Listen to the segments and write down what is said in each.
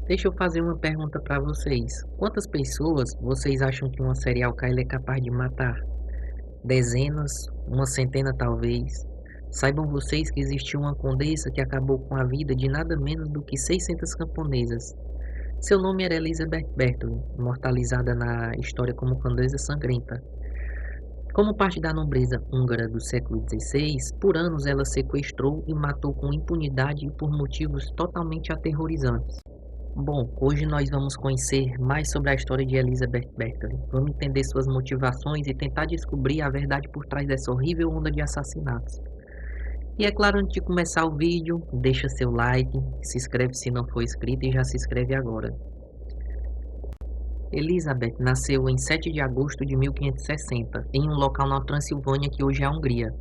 Deixa eu fazer uma pergunta para vocês. Quantas pessoas vocês acham que uma serial killer é capaz de matar? Dezenas? Uma centena talvez? Saibam vocês que existiu uma condessa que acabou com a vida de nada menos do que 600 camponesas. Seu nome era Elizabeth Bathory, imortalizada na história como Condessa Sangrenta. Como parte da nobreza húngara do século XVI, por anos ela sequestrou e matou com impunidade e por motivos totalmente aterrorizantes. Bom, hoje nós vamos conhecer mais sobre a história de Elizabeth Bathory. Vamos entender suas motivações e tentar descobrir a verdade por trás dessa horrível onda de assassinatos. E é claro, antes de começar o vídeo, deixa seu like, se inscreve se não for inscrito e já se inscreve agora. Elizabeth nasceu em 7 de agosto de 1560, em um local na Transilvânia que hoje é a Hungria.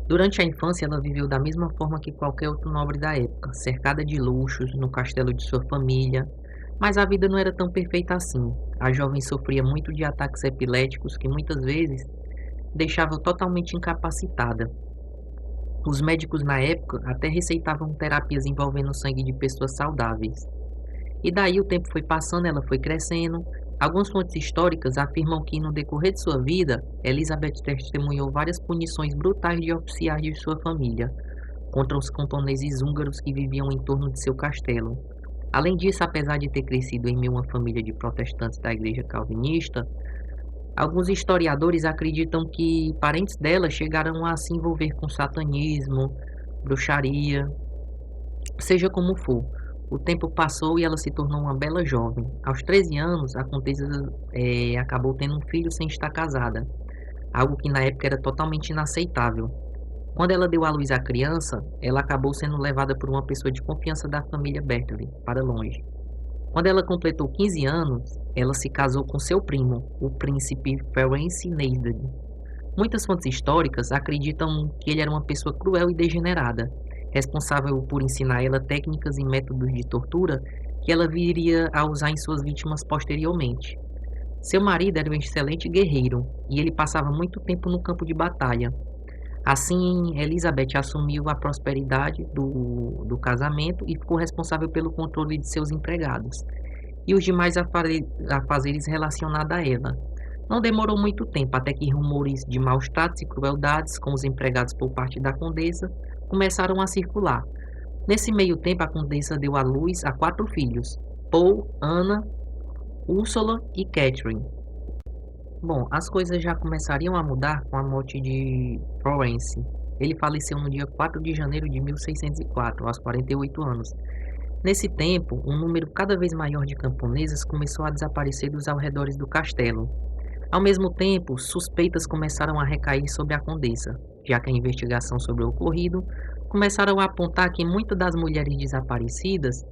Durante a infância, ela viveu da mesma forma que qualquer outro nobre da época, cercada de luxos, no castelo de sua família. Mas a vida não era tão perfeita assim. A jovem sofria muito de ataques epiléticos que muitas vezes deixavam totalmente incapacitada. Os médicos na época até receitavam terapias envolvendo o sangue de pessoas saudáveis. E daí o tempo foi passando, ela foi crescendo. Algumas fontes históricas afirmam que, no decorrer de sua vida, Elizabeth testemunhou várias punições brutais de oficiais de sua família contra os camponeses húngaros que viviam em torno de seu castelo. Além disso, apesar de ter crescido em meio a uma família de protestantes da igreja calvinista, alguns historiadores acreditam que parentes dela chegaram a se envolver com satanismo, bruxaria, seja como for. O tempo passou e ela se tornou uma bela jovem. Aos 13 anos, a Condessa acabou tendo um filho sem estar casada, algo que na época era totalmente inaceitável. Quando ela deu à luz à criança, ela acabou sendo levada por uma pessoa de confiança da família Bathory para longe. Quando ela completou 15 anos, ela se casou com seu primo, o príncipe Ferenc Nezded. Muitas fontes históricas acreditam que ele era uma pessoa cruel e degenerada, responsável por ensinar ela técnicas e métodos de tortura que ela viria a usar em suas vítimas posteriormente. Seu marido era um excelente guerreiro e ele passava muito tempo no campo de batalha. Assim, Elizabeth assumiu a prosperidade do casamento e ficou responsável pelo controle de seus empregados e os demais afazeres relacionados a ela. Não demorou muito tempo até que rumores de maus tratos e crueldades com os empregados por parte da condessa começaram a circular. Nesse meio tempo, a condessa deu à luz a 4 filhos: Paul, Anna, Ursula e Catherine. Bom, as coisas já começariam a mudar com a morte de Florence. Ele faleceu no dia 4 de janeiro de 1604, aos 48 anos. Nesse tempo, um número cada vez maior de camponesas começou a desaparecer dos arredores do castelo. Ao mesmo tempo, suspeitas começaram a recair sobre a condessa, já que a investigação sobre o ocorrido começaram a apontar que muitas das mulheres desaparecidas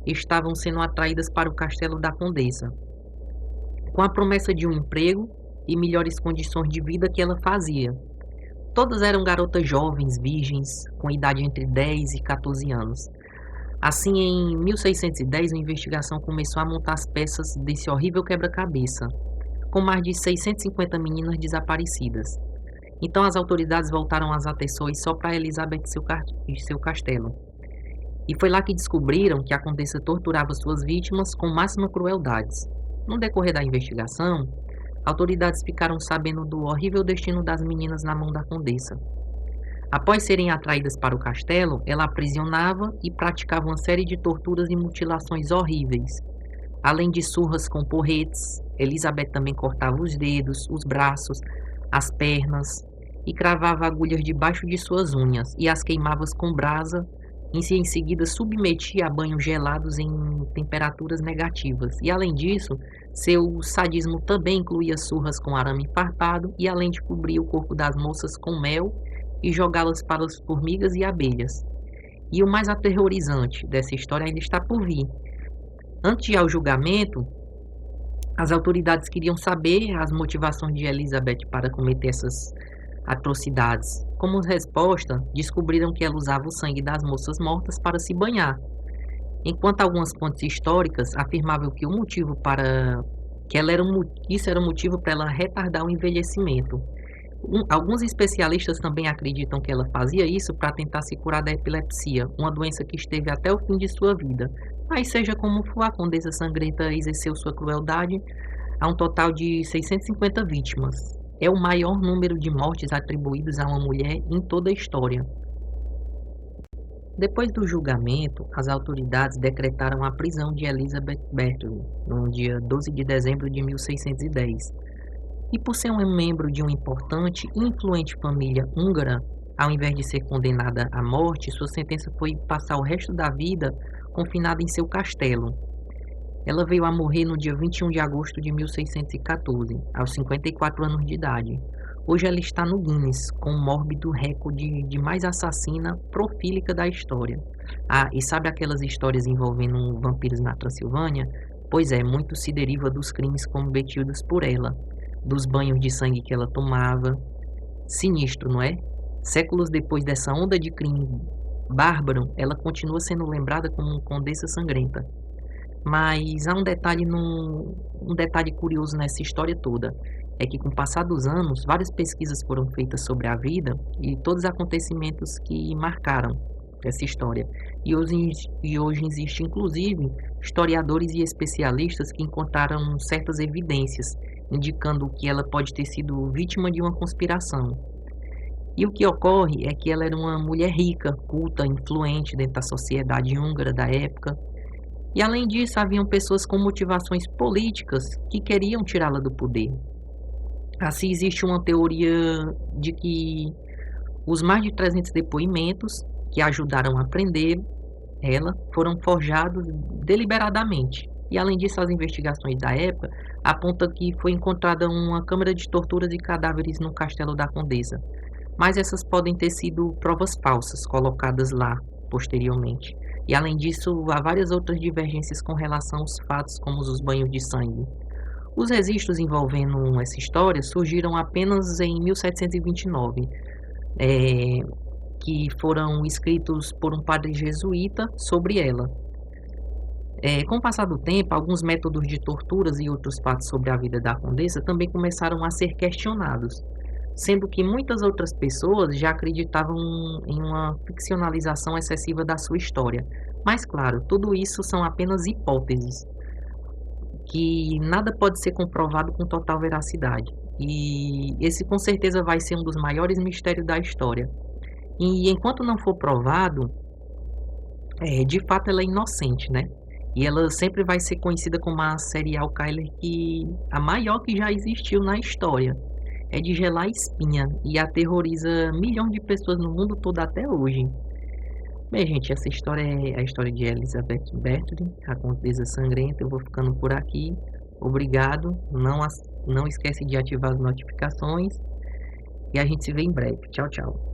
estavam sendo atraídas para o castelo da condessa, com a promessa de um emprego e melhores condições de vida que ela fazia. Todas eram garotas jovens, virgens, com idade entre 10 e 14 anos. Assim, em 1610, a investigação começou a montar as peças desse horrível quebra-cabeça, com mais de 650 meninas desaparecidas. Então as autoridades voltaram as atenções só para Elizabeth e seu castelo. E foi lá que descobriram que a condessa torturava suas vítimas com máxima crueldade. No decorrer da investigação, autoridades ficaram sabendo do horrível destino das meninas na mão da condessa. Após serem atraídas para o castelo, ela aprisionava e praticava uma série de torturas e mutilações horríveis. Além de surras com porretes, Elizabeth também cortava os dedos, os braços, as pernas e cravava agulhas debaixo de suas unhas e as queimava com brasa e em seguida submetia a banhos gelados em temperaturas negativas. E além disso, seu sadismo também incluía surras com arame farpado e além de cobrir o corpo das moças com mel e jogá-las para as formigas e abelhas. E o mais aterrorizante dessa história ainda está por vir. Antes de ir ao julgamento, as autoridades queriam saber as motivações de Elizabeth para cometer essas atrocidades. Como resposta, descobriram que ela usava o sangue das moças mortas para se banhar, enquanto algumas fontes históricas afirmavam que isso era um motivo para ela retardar o envelhecimento. Alguns especialistas também acreditam que ela fazia isso para tentar se curar da epilepsia, uma doença que esteve até o fim de sua vida, Mas seja como for, a Condessa Sangrenta exerceu sua crueldade a um total de 650 vítimas. É o maior número de mortes atribuídos a uma mulher em toda a história. Depois do julgamento, as autoridades decretaram a prisão de Elizabeth Bathory no dia 12 de dezembro de 1610. E por ser um membro de uma importante e influente família húngara, ao invés de ser condenada à morte, sua sentença foi passar o resto da vida confinada em seu castelo. Ela veio a morrer no dia 21 de agosto de 1614, aos 54 anos de idade. Hoje ela está no Guinness, com o mórbido recorde de mais assassina profílica da história. Ah, e sabe aquelas histórias envolvendo vampiros na Transilvânia? Pois é, muito se deriva dos crimes cometidos por ela, dos banhos de sangue que ela tomava. Sinistro, não é? Séculos depois dessa onda de crime bárbaro, ela continua sendo lembrada como Condessa Sangrenta. Mas há um detalhe curioso nessa história toda, é que com o passar dos anos, várias pesquisas foram feitas sobre a vida e todos os acontecimentos que marcaram essa história. E hoje existe, inclusive, historiadores e especialistas que encontraram certas evidências indicando que ela pode ter sido vítima de uma conspiração. E o que ocorre é que ela era uma mulher rica, culta, influente dentro da sociedade húngara da época. E além disso, haviam pessoas com motivações políticas que queriam tirá-la do poder. Assim, existe uma teoria de que os mais de 300 depoimentos que ajudaram a prender ela foram forjados deliberadamente. E além disso, as investigações da época apontam que foi encontrada uma câmara de torturas e cadáveres no castelo da Condessa. Mas essas podem ter sido provas falsas colocadas lá posteriormente. E além disso, há várias outras divergências com relação aos fatos, como os banhos de sangue. Os registros envolvendo essa história surgiram apenas em 1729, que foram escritos por um padre jesuíta sobre ela. Com o passar do tempo, alguns métodos de torturas e outros fatos sobre a vida da Condessa também começaram a ser questionados, sendo que muitas outras pessoas já acreditavam em uma ficcionalização excessiva da sua história. Mas, claro, tudo isso são apenas hipóteses, que nada pode ser comprovado com total veracidade. E esse com certeza vai ser um dos maiores mistérios da história. E enquanto não for provado, de fato ela é inocente, né? E ela sempre vai ser conhecida como a serial killer a maior que já existiu na história. É de gelar a espinha e aterroriza milhões de pessoas no mundo todo até hoje. Bem, gente, essa história é a história de Elizabeth Bathory, a Condessa Sangrenta. Eu vou ficando por aqui. Obrigado. Não esquece de ativar as notificações. E a gente se vê em breve. Tchau, tchau.